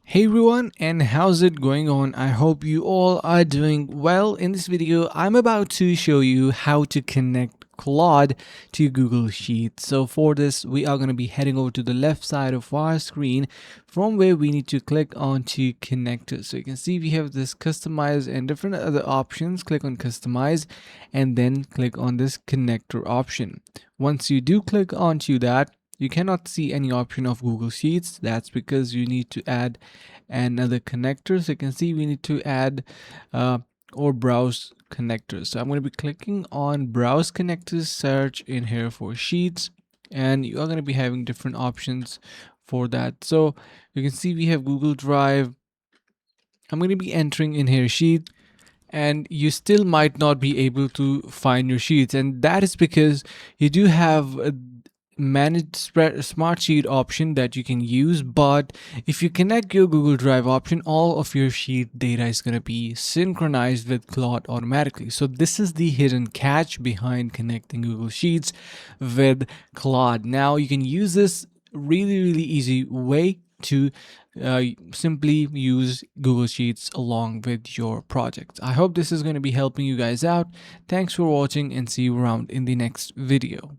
Hey everyone, and how's it going on? I hope you all are doing well. In this video, I'm about to show you how to connect Claude to Google Sheets. So for this, we are going to be heading over to the left side of our screen from where we need to click on to connectors. So you can see we have this customize and different other options. Click on customize and then click on this connector option. Once you do click onto that, you cannot see any option of Google Sheets. That's because you need to add another connector. So you can see we need to add or browse connectors. So I'm going to be clicking on browse connectors, search in here for Sheets, and you are going to be having different options for that. So you can see we have Google Drive. I'm going to be entering in here Sheet, and you still might not be able to find your sheets, and that is because you do have a manage smart sheet option that you can use. But if you connect your Google Drive option, all of your sheet data is going to be synchronized with Claude automatically. So this is the hidden catch behind connecting Google Sheets with Claude. Now you can use this really easy way to simply use Google Sheets along with your projects. I hope this is going to be helping you guys out. Thanks for watching and see you around in the next video.